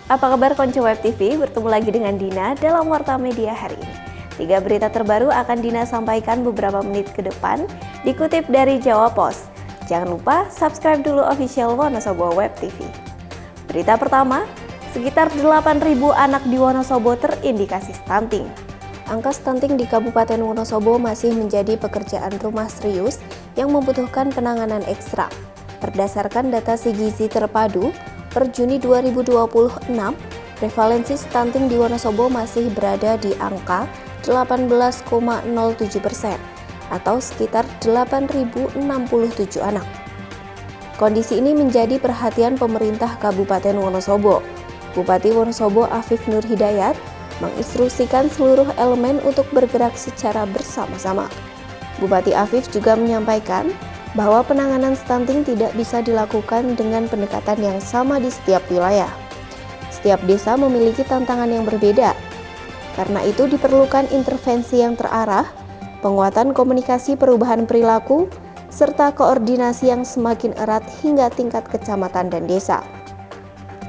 Apa kabar Konco Web TV? Bertemu lagi dengan Dina dalam Warta Media hari ini. 3 berita terbaru akan Dina sampaikan beberapa menit ke depan, dikutip dari Jawa Post. Jangan lupa subscribe dulu official Wonosobo Web TV. Berita pertama, sekitar 8.000 anak di Wonosobo terindikasi stunting. Angka stunting di Kabupaten Wonosobo masih menjadi pekerjaan rumah serius yang membutuhkan penanganan ekstra. Berdasarkan data Gizi Terpadu, per Juni 2026, prevalensi stunting di Wonosobo masih berada di angka 18,07% atau sekitar 8.067 anak. Kondisi ini menjadi perhatian pemerintah Kabupaten Wonosobo. Bupati Wonosobo Afif Nur Hidayat menginstruksikan seluruh elemen untuk bergerak secara bersama-sama. Bupati Afif juga menyampaikan bahwa penanganan stunting tidak bisa dilakukan dengan pendekatan yang sama di setiap wilayah. Setiap desa memiliki tantangan yang berbeda. Karena itu diperlukan intervensi yang terarah, penguatan komunikasi perubahan perilaku, serta koordinasi yang semakin erat hingga tingkat kecamatan dan desa.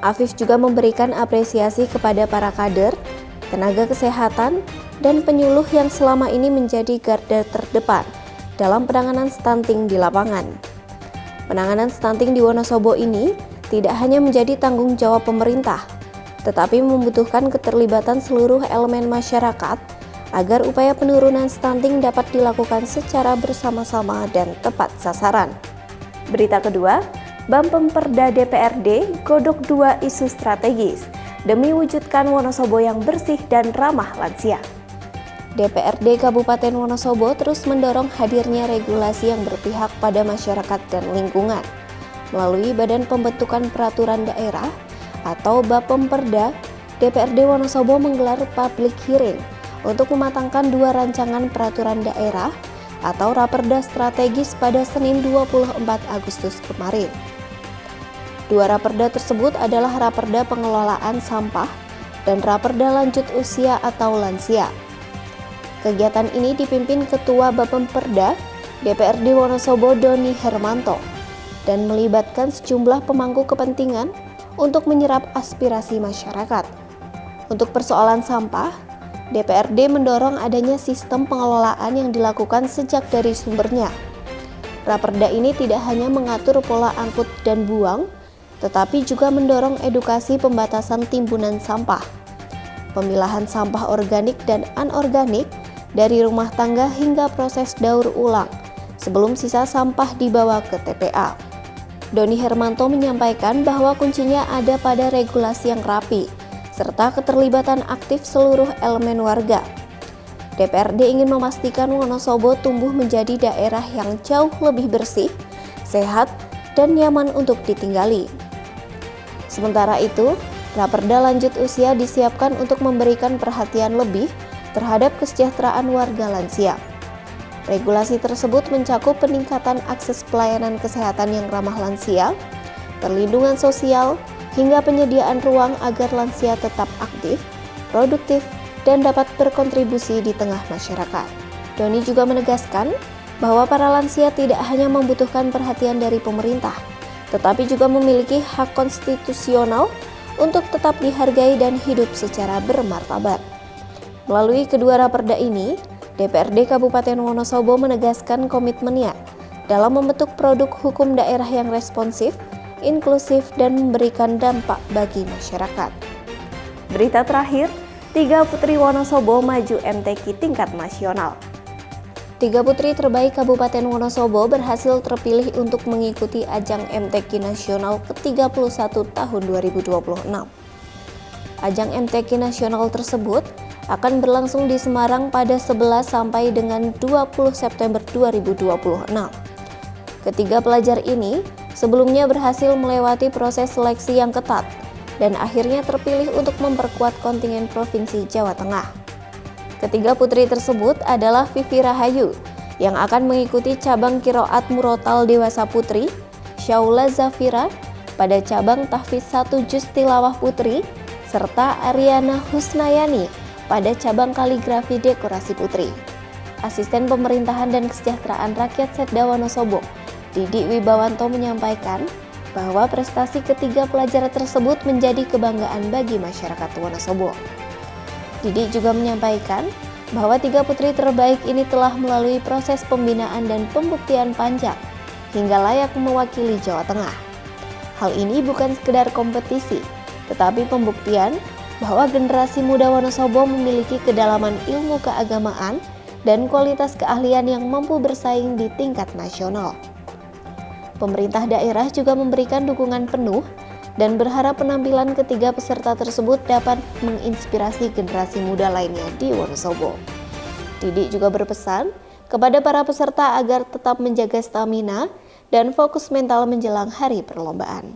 Afif juga memberikan apresiasi kepada para kader, tenaga kesehatan, dan penyuluh yang selama ini menjadi garda terdepan dalam penanganan stunting di lapangan. Penanganan stunting di Wonosobo ini tidak hanya menjadi tanggung jawab pemerintah, tetapi membutuhkan keterlibatan seluruh elemen masyarakat agar upaya penurunan stunting dapat dilakukan secara bersama-sama dan tepat sasaran. Berita kedua, Bapemperda DPRD godok 2 isu strategis demi wujudkan Wonosobo yang bersih dan ramah lansia. DPRD Kabupaten Wonosobo terus mendorong hadirnya regulasi yang berpihak pada masyarakat dan lingkungan. Melalui Badan Pembentukan Peraturan Daerah atau Bapemperda, DPRD Wonosobo menggelar public hearing untuk mematangkan 2 rancangan peraturan daerah atau Raperda strategis pada Senin 24 Agustus kemarin. 2 Raperda tersebut adalah Raperda Pengelolaan Sampah dan Raperda Lanjut Usia atau Lansia. Kegiatan ini dipimpin Ketua Bapemperda DPRD Wonosobo Doni Hermanto dan melibatkan sejumlah pemangku kepentingan untuk menyerap aspirasi masyarakat. Untuk persoalan sampah, DPRD mendorong adanya sistem pengelolaan yang dilakukan sejak dari sumbernya. Raperda ini tidak hanya mengatur pola angkut dan buang, tetapi juga mendorong edukasi pembatasan timbunan sampah, pemilahan sampah organik dan anorganik dari rumah tangga hingga proses daur ulang sebelum sisa sampah dibawa ke TPA. Doni Hermanto menyampaikan bahwa kuncinya ada pada regulasi yang rapi serta keterlibatan aktif seluruh elemen warga. DPRD ingin memastikan Wonosobo tumbuh menjadi daerah yang jauh lebih bersih, sehat, dan nyaman untuk ditinggali. Sementara itu, Raperda Lanjut Usia disiapkan untuk memberikan perhatian lebih terhadap kesejahteraan warga lansia. Regulasi tersebut mencakup peningkatan akses pelayanan kesehatan yang ramah lansia, perlindungan sosial, hingga penyediaan ruang agar lansia tetap aktif, produktif, dan dapat berkontribusi di tengah masyarakat. Doni juga menegaskan bahwa para lansia tidak hanya membutuhkan perhatian dari pemerintah, tetapi juga memiliki hak konstitusional untuk tetap dihargai dan hidup secara bermartabat. Melalui kedua Raperda ini, DPRD Kabupaten Wonosobo menegaskan komitmennya dalam membentuk produk hukum daerah yang responsif, inklusif, dan memberikan dampak bagi masyarakat. Berita terakhir, 3 putri Wonosobo maju MTQ tingkat nasional. 3 putri terbaik Kabupaten Wonosobo berhasil terpilih untuk mengikuti ajang MTQ nasional ke-31 tahun 2026. Ajang MTQ nasional tersebut akan berlangsung di Semarang pada 11 sampai dengan 20 September 2026. Ketiga pelajar ini sebelumnya berhasil melewati proses seleksi yang ketat dan akhirnya terpilih untuk memperkuat kontingen Provinsi Jawa Tengah. Ketiga putri tersebut adalah Vivi Rahayu yang akan mengikuti cabang Qiraat Murotal Dewasa Putri, Syaula Zafira pada cabang Tahfiz 1 Juz Tilawah Putri, serta Ariana Husnayani pada cabang Kaligrafi Dekorasi Putri. Asisten Pemerintahan dan Kesejahteraan Rakyat Setda Wonosobo, Didi Wibawanto menyampaikan bahwa prestasi ketiga pelajar tersebut menjadi kebanggaan bagi masyarakat Wonosobo. Didik juga menyampaikan bahwa 3 putri terbaik ini telah melalui proses pembinaan dan pembuktian panjang hingga layak mewakili Jawa Tengah. Hal ini bukan sekedar kompetisi, tetapi pembuktian bahwa generasi muda Wonosobo memiliki kedalaman ilmu keagamaan dan kualitas keahlian yang mampu bersaing di tingkat nasional. Pemerintah daerah juga memberikan dukungan penuh dan berharap penampilan ketiga peserta tersebut dapat menginspirasi generasi muda lainnya di Wonosobo. Didik juga berpesan kepada para peserta agar tetap menjaga stamina dan fokus mental menjelang hari perlombaan.